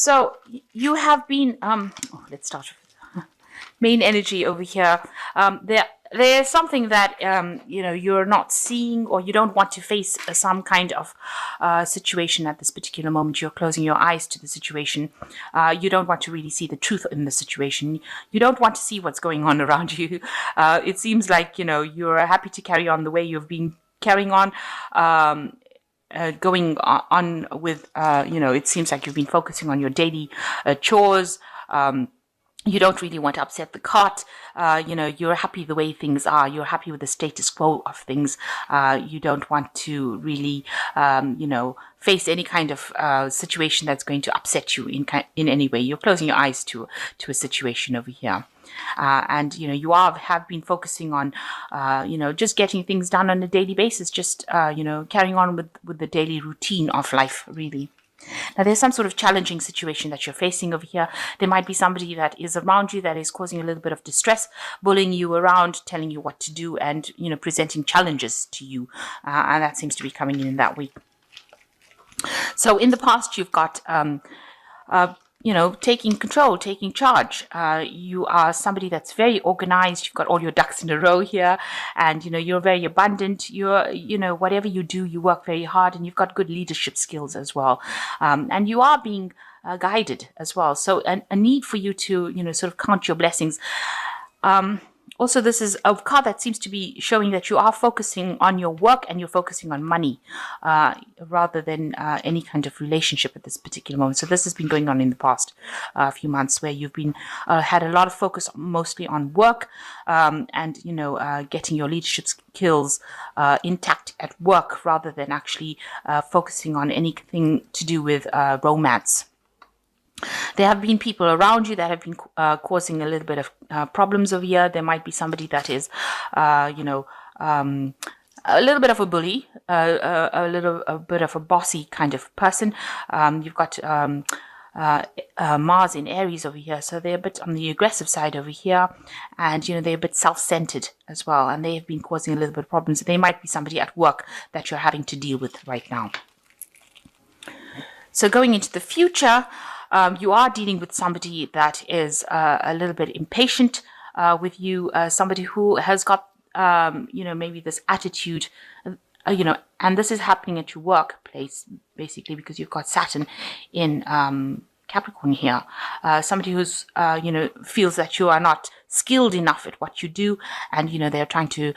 So you have been, let's start with main energy over here. There's something that, you're not seeing, or you don't want to face some kind of situation at this particular moment. You're closing your eyes to the situation. You don't want to really see the truth in the situation. You don't want to see what's going on around you. It seems like, you're happy to carry on the way you've been carrying on. Going on with, it seems like you've been focusing on your daily chores. You don't really want to upset the cart. You're happy the way things are. You're happy with the status quo of things. You don't want to really, face any kind of situation that's going to upset you in any way. You're closing your eyes to a situation over here. And you have been focusing on just getting things done on a daily basis, just carrying on with the daily routine of life, really. Now, there's some sort of challenging situation that you're facing over here. There might be somebody that is around you that is causing a little bit of distress, bullying you around, telling you what to do, and presenting challenges to you, and that seems to be coming in that week. So in the past, you've got taking control, taking charge. You are somebody that's very organized. You've got all your ducks in a row here, and you're very abundant. You're whatever you do, you work very hard, and you've got good leadership skills as well. And you are being guided as well. So a need for you to sort of count your blessings. Also, this is a card that seems to be showing that you are focusing on your work and you're focusing on money rather than any kind of relationship at this particular moment. So this has been going on in the past few months, where you've been had a lot of focus mostly on work and getting your leadership skills intact at work, rather than actually focusing on anything to do with romance. There have been people around you that have been causing a little bit of problems over here. There might be somebody that is, a little bit of a bully, a bit of a bossy kind of person. You've got Mars in Aries over here, so they're a bit on the aggressive side over here, and they're a bit self-centered as well, and they have been causing a little bit of problems. They might be somebody at work that you're having to deal with right now. So going into the future, you are dealing with somebody that is a little bit impatient with you, somebody who has got, maybe this attitude, and this is happening at your workplace, basically, because you've got Saturn in Capricorn here. Somebody who's, feels that you are not skilled enough at what you do, and, they're trying to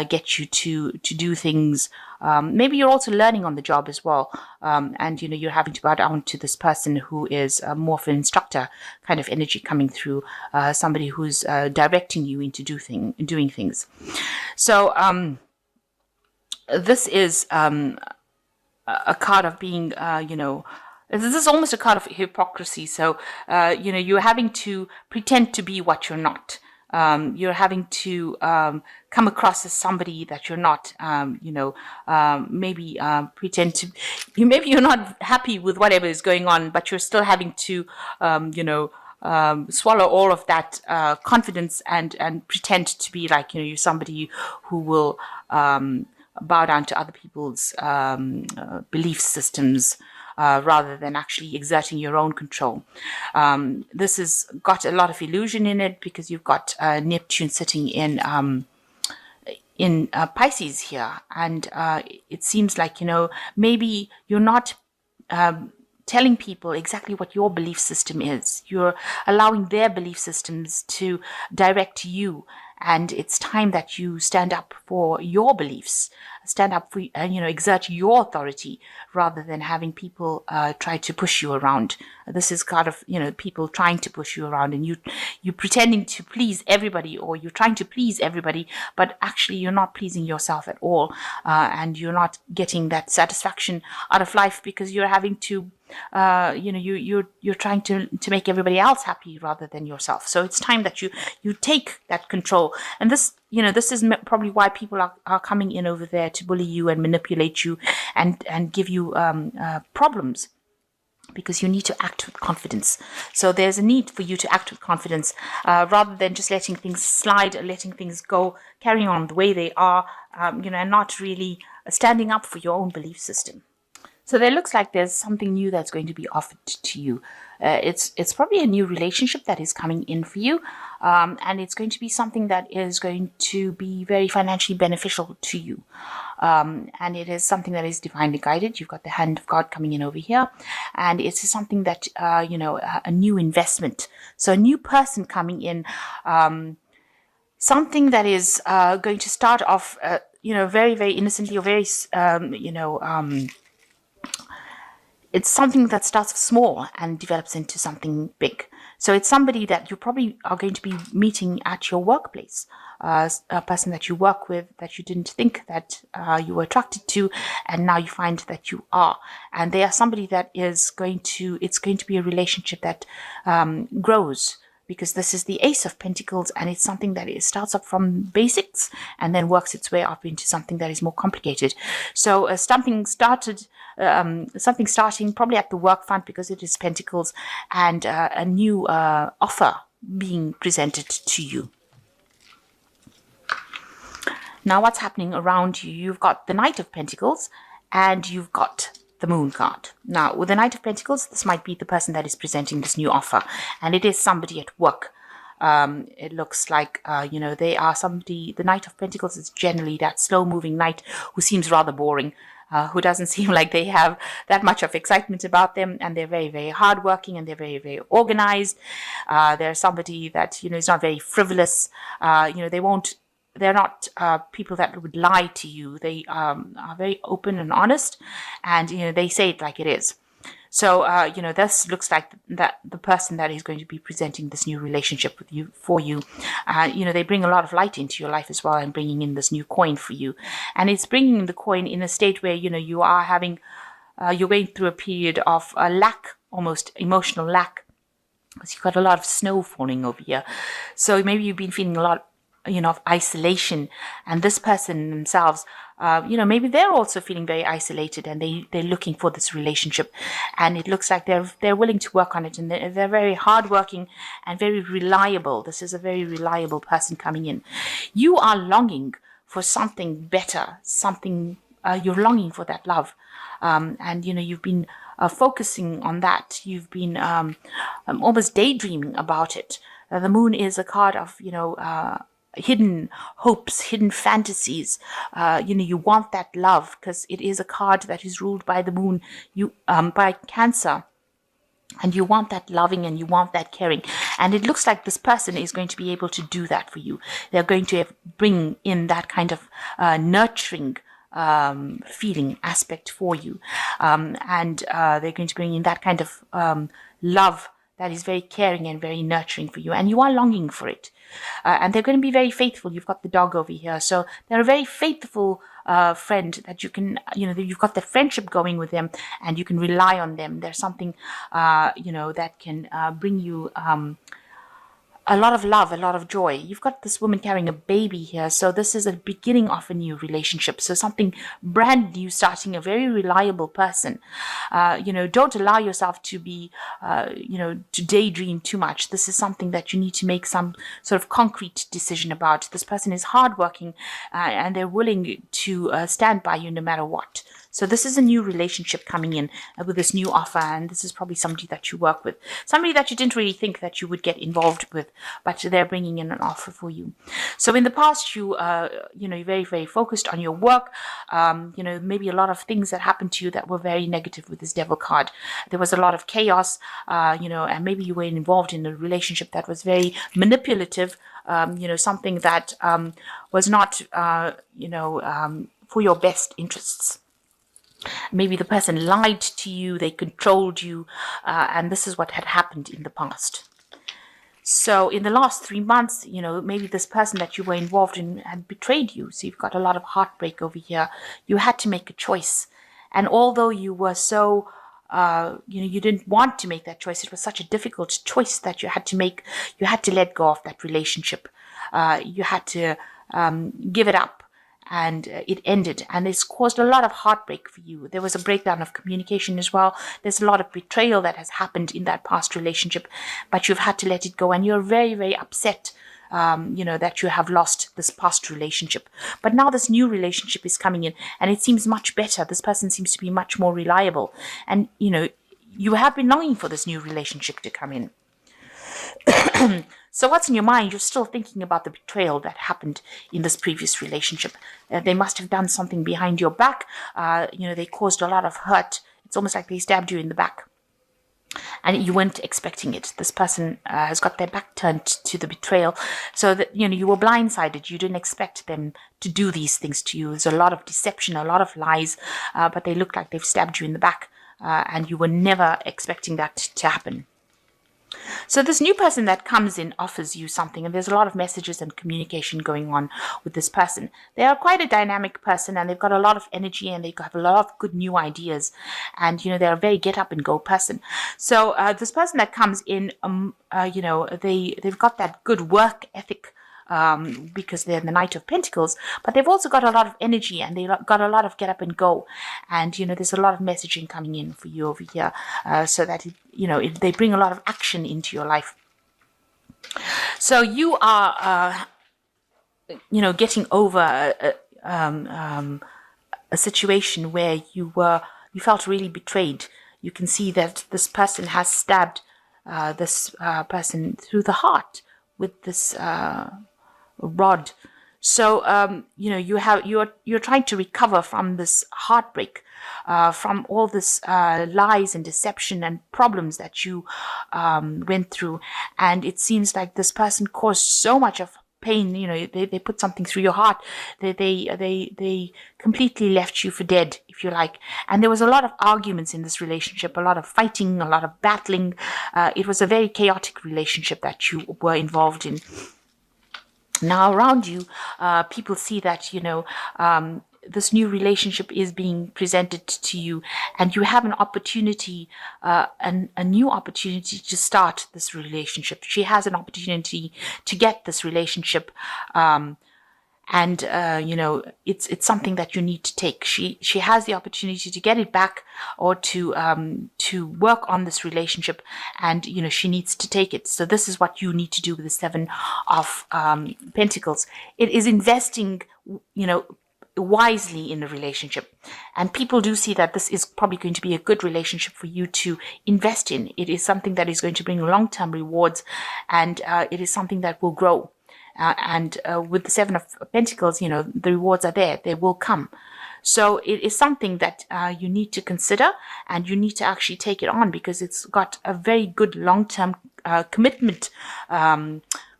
get you to do things. Maybe you're also learning on the job as well, and you're having to bow down to this person who is more of an instructor kind of energy coming through, somebody who's directing you into doing things. So this is a card of being, this is almost a card of hypocrisy. So, you're having to pretend to be what you're not. You're having to come across as somebody that you're not. Maybe pretend to. Maybe you're not happy with whatever is going on, but you're still having to, swallow all of that confidence and pretend to be like you're somebody who will bow down to other people's belief systems. Rather than actually exerting your own control. This has got a lot of illusion in it, because you've got Neptune sitting in Pisces here, and it seems like maybe you're not telling people exactly what your belief system is. You're allowing their belief systems to direct you, and it's time that you stand up for your beliefs, stand up for, exert your authority, rather than having people try to push you around. This is kind of, people trying to push you around, and you pretending to please everybody, or you're trying to please everybody, but actually you're not pleasing yourself at all, and you're not getting that satisfaction out of life, because you're having to you're trying to make everybody else happy rather than yourself. So it's time that you take that control. And this is probably why people are coming in over there to bully you and manipulate you and give you problems, because you need to act with confidence. So there's a need for you to act with confidence, rather than just letting things slide, letting things go, carrying on the way they are, and not really standing up for your own belief system. So there looks like there's something new that's going to be offered to you. It's probably a new relationship that is coming in for you, and it's going to be something that is going to be very financially beneficial to you. And it is something that is divinely guided. You've got the hand of God coming in over here, and it's something that a new investment. So a new person coming in, something that is going to start off, very, very innocently, or very, it's something that starts small and develops into something big. So it's somebody that you probably are going to be meeting at your workplace, a person that you work with that you didn't think that you were attracted to, and now you find that you are. And they are somebody that is it's going to be a relationship that grows, because this is the Ace of Pentacles, and it's something that it starts up from basics and then works its way up into something that is more complicated. So something starting probably at the work front, because it is Pentacles, and a new offer being presented to you. Now what's happening around you? You've got the Knight of Pentacles, and you've got the Moon card. Now, with the Knight of Pentacles, this might be the person that is presenting this new offer, and it is somebody at work. It looks like, they are somebody. The Knight of Pentacles is generally that slow-moving knight who seems rather boring, who doesn't seem like they have that much of excitement about them, and they're very, very hardworking, and they're very, very organized. They're somebody that, is not very frivolous. They're not people that would lie to you. They are very open and honest, and they say it like it is. So this looks like that the person that is going to be presenting this new relationship with you they bring a lot of light into your life as well, and bringing in this new coin for you. And it's bringing the coin in a state where you are having you're going through a period of lack, almost emotional lack, because you've got a lot of snow falling over here. So maybe you've been feeling a lot of isolation, and this person themselves, maybe they're also feeling very isolated, and they're looking for this relationship, and it looks like they're willing to work on it, and they're very hardworking and very reliable. This is a very reliable person coming in. You are longing for something better, something, you're longing for that love, and you've been focusing on that. You've been almost daydreaming about it. The Moon is a card of hidden hopes, hidden fantasies. You want that love, because it is a card that is ruled by the Moon, by Cancer, and you want that loving, and you want that caring, and it looks like this person is going to be able to do that for you. They're going to bring in that kind of nurturing feeling aspect for you, and they're going to bring in that kind of love that is very caring and very nurturing for you, and you are longing for it. And they're going to be very faithful. You've got the dog over here, so they're a very faithful friend that you can, you've got the friendship going with them, and you can rely on them. There's something, that can bring you a lot of love, a lot of joy. You've got this woman carrying a baby here, so this is a beginning of a new relationship. So something brand new, starting, a very reliable person. Don't allow yourself to be, to daydream too much. This is something that you need to make some sort of concrete decision about. This person is hardworking, and they're willing to stand by you no matter what. So this is a new relationship coming in with this new offer, and this is probably somebody that you work with, somebody that you didn't really think that you would get involved with, but they're bringing in an offer for you. So in the past, you're very, very focused on your work. Maybe a lot of things that happened to you that were very negative with this Devil card. There was a lot of chaos, and maybe you were involved in a relationship that was very manipulative, something that was not, for your best interests. Maybe the person lied to you, they controlled you, and this is what had happened in the past. So in the last 3 months, maybe this person that you were involved in had betrayed you. So you've got a lot of heartbreak over here. You had to make a choice. And although you were so, you didn't want to make that choice, it was such a difficult choice that you had to make. You had to let go of that relationship. You had to give it up. And it ended, and it's caused a lot of heartbreak for you. There was a breakdown of communication as well. There's a lot of betrayal that has happened in that past relationship, but you've had to let it go, and you're very, very upset that you have lost this past relationship. But now this new relationship is coming in, and it seems much better. This person seems to be much more reliable. And, you have been longing for this new relationship to come in. So what's in your mind? You're still thinking about the betrayal that happened in this previous relationship. They must have done something behind your back. They caused a lot of hurt. It's almost like they stabbed you in the back, and you weren't expecting it. This person has got their back turned to the betrayal, so that you were blindsided. You didn't expect them to do these things to you. There's a lot of deception, a lot of lies, but they look like they've stabbed you in the back, and you were never expecting that to happen. So this new person that comes in offers you something, and there's a lot of messages and communication going on with this person. They are quite a dynamic person, and they've got a lot of energy, and they have a lot of good new ideas, and they're a very get up and go person. So this person that comes in, they've got that good work ethic, because they're the Knight of Pentacles, but they've also got a lot of energy, and they've got a lot of get up and go, and there's a lot of messaging coming in for you over here, so that they bring a lot of action into your life. So you are getting over a situation where you felt really betrayed. You can see that this person has stabbed this person through the heart with this rod. So you're trying to recover from this heartbreak, from all this lies and deception and problems that you went through, and it seems like this person caused so much of pain. They put something through your heart. They completely left you for dead, if you like. And there was a lot of arguments in this relationship, a lot of fighting, a lot of battling. It was a very chaotic relationship that you were involved in. Now around you, people see that, this new relationship is being presented to you, and you have an opportunity, a new opportunity to start this relationship. She has an opportunity to get this relationship, it's something that you need to take. She has the opportunity to get it back, or to work on this relationship, and she needs to take it. So this is what you need to do with the Seven of Pentacles. It is investing wisely in the relationship, and people do see that this is probably going to be a good relationship for you to invest in. It is something that is going to bring long-term rewards, and it is something that will grow. With the Seven of Pentacles, the rewards are there. They will come. So it is something that you need to consider, and you need to actually take it on, because it's got a very good long-term commitment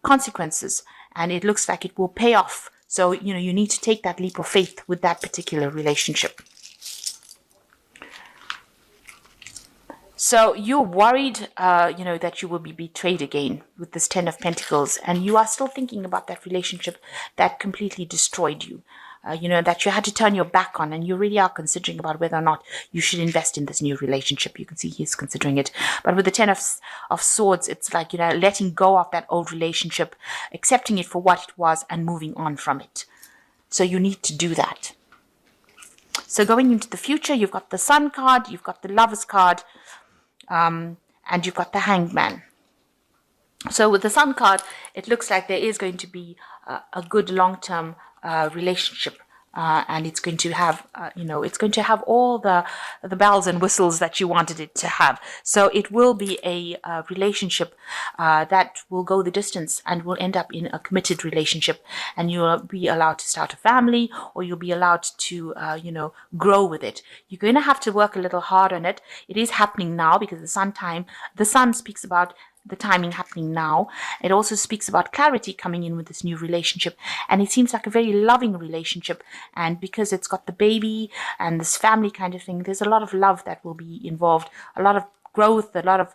consequences, and it looks like it will pay off. So, you need to take that leap of faith with that particular relationship. So you're worried, that you will be betrayed again with this Ten of Pentacles, and you are still thinking about that relationship that completely destroyed you, that you had to turn your back on, and you really are considering about whether or not you should invest in this new relationship. You can see he's considering it. But with the Ten of Swords, it's like, letting go of that old relationship, accepting it for what it was, and moving on from it. So you need to do that. So going into the future, you've got the Sun card, you've got the Lovers card, and you've got the Hanged Man. So with the Sun card, it looks like there is going to be a good long-term relationship, and it's going to have, it's going to have all the bells and whistles that you wanted it to have. So it will be a relationship that will go the distance, and will end up in a committed relationship, and you'll be allowed to start a family, or you'll be allowed to, grow with it. You're going to have to work a little hard on it. It is happening now, because the Sun speaks about the timing happening now. It also speaks about clarity coming in with this new relationship, and it seems like a very loving relationship, and because it's got the baby and this family kind of thing, there's a lot of love that will be involved, a lot of growth, a lot of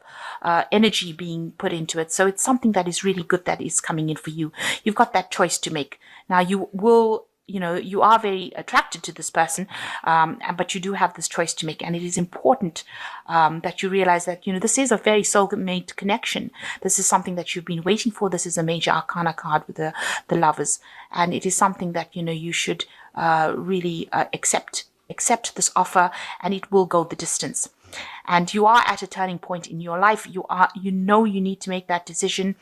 energy being put into it. So it's something that is really good that is coming in for you. You've got that choice to make. Now you will, you are very attracted to this person, but you do have this choice to make, and it is important that you realize that, this is a very soulmate connection. This is something that you've been waiting for. This is a major arcana card with the Lovers, and it is something that, you should really accept this offer, and it will go the distance. And you are at a turning point in your life. You need to make that decision.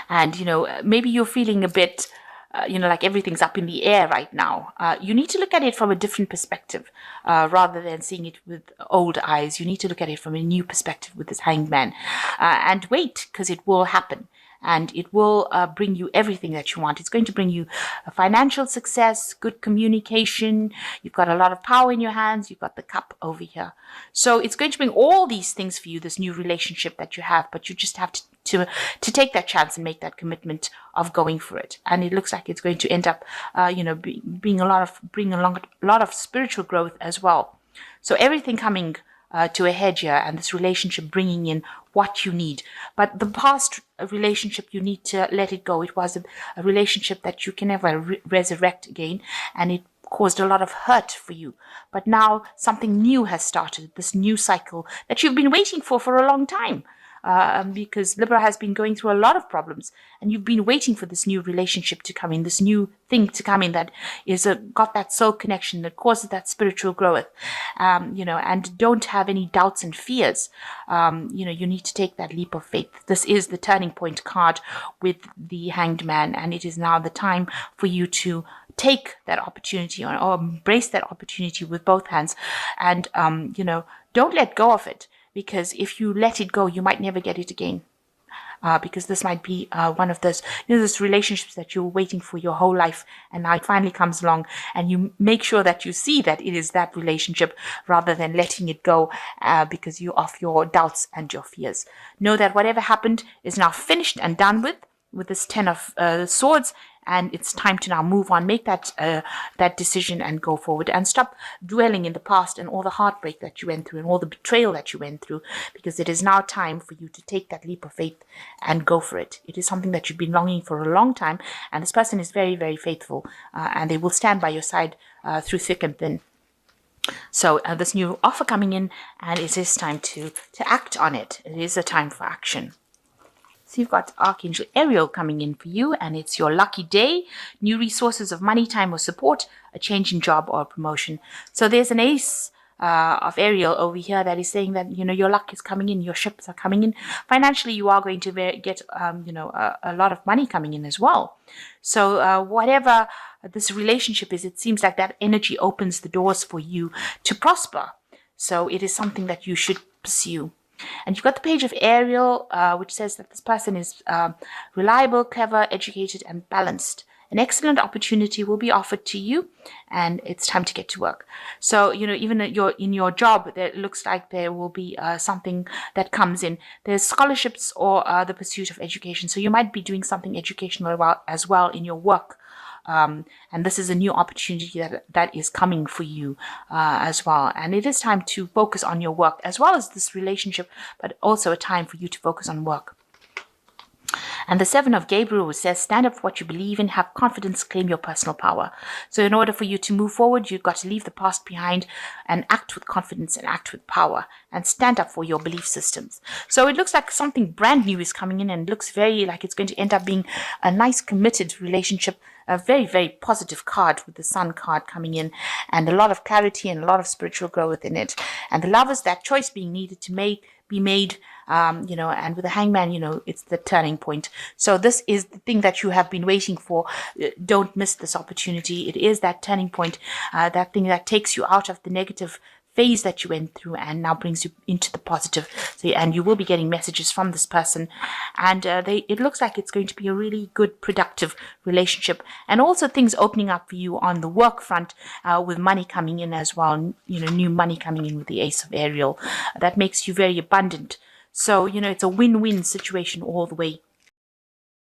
And, maybe you're feeling a bit, like everything's up in the air right now. You need to look at it from a different perspective rather than seeing it with old eyes. You need to look at it from a new perspective with this Hanged Man and wait, because it will happen. And it will bring you everything that you want. It's going to bring you financial success, good communication. You've got a lot of power in your hands. You've got the cup over here. So it's going to bring all these things for you, this new relationship that you have. But you just have to take that chance and make that commitment of going for it. And it looks like it's going to end up, bring a lot of spiritual growth as well. So everything coming to a head here, and this relationship bringing in what you need. But the past relationship, you need to let it go. It was a relationship that you can never resurrect again, and it caused a lot of hurt for you. But now something new has started, this new cycle that you've been waiting for a long time. Because Libra has been going through a lot of problems, and you've been waiting for this new relationship to come in, this new thing to come in that is got that soul connection that causes that spiritual growth, and don't have any doubts and fears. You need to take that leap of faith. This is the turning point card with the Hanged Man, and it is now the time for you to take that opportunity or embrace that opportunity with both hands, and don't let go of it. Because if you let it go, you might never get it again. Because this might be one of those, those relationships that you're waiting for your whole life, and now it finally comes along, and you make sure that you see that it is that relationship rather than letting it go because you of your doubts and your fears. Know that whatever happened is now finished and done with this 10 of Swords, and it's time to now move on, make that decision and go forward, and stop dwelling in the past and all the heartbreak that you went through and all the betrayal that you went through, because it is now time for you to take that leap of faith and go for it. It is something that you've been longing for a long time, and this person is very, very faithful, and they will stand by your side through thick and thin. So this new offer coming in, and it is time to act on it. It is a time for action. So you've got Archangel Ariel coming in for you, and it's your lucky day, new resources of money, time, or support, a change in job or a promotion. So there's an ace of Ariel over here that is saying that, your luck is coming in, your ships are coming in. Financially, you are going to get, a lot of money coming in as well. So whatever this relationship is, it seems like that energy opens the doors for you to prosper. So it is something that you should pursue. And you've got the page of Ariel, which says that this person is reliable, clever, educated, and balanced. An excellent opportunity will be offered to you, and it's time to get to work. So, even in your job, it looks like there will be something that comes in. There's scholarships or the pursuit of education. So you might be doing something educational as well in your work. And this is a new opportunity that is coming for you as well. And it is time to focus on your work as well as this relationship, but also a time for you to focus on work. And the 7 of Gabriel says, stand up for what you believe in, have confidence, claim your personal power. So in order for you to move forward, you've got to leave the past behind and act with confidence and act with power and stand up for your belief systems. So it looks like something brand new is coming in, and looks very like it's going to end up being a nice committed relationship, a very, very positive card with the Sun card coming in, and a lot of clarity and a lot of spiritual growth in it. And the Lovers, that choice being needed to be made, and with the Hangman, it's the turning point. So this is the thing that you have been waiting for. Don't miss this opportunity. It is that turning point, that thing that takes you out of the negative phase that you went through and now brings you into the positive. So, and you will be getting messages from this person, and it looks like it's going to be a really good, productive relationship, and also things opening up for you on the work front, with money coming in as well. New money coming in with the Ace of Ariel that makes you very abundant. So it's a win-win situation all the way.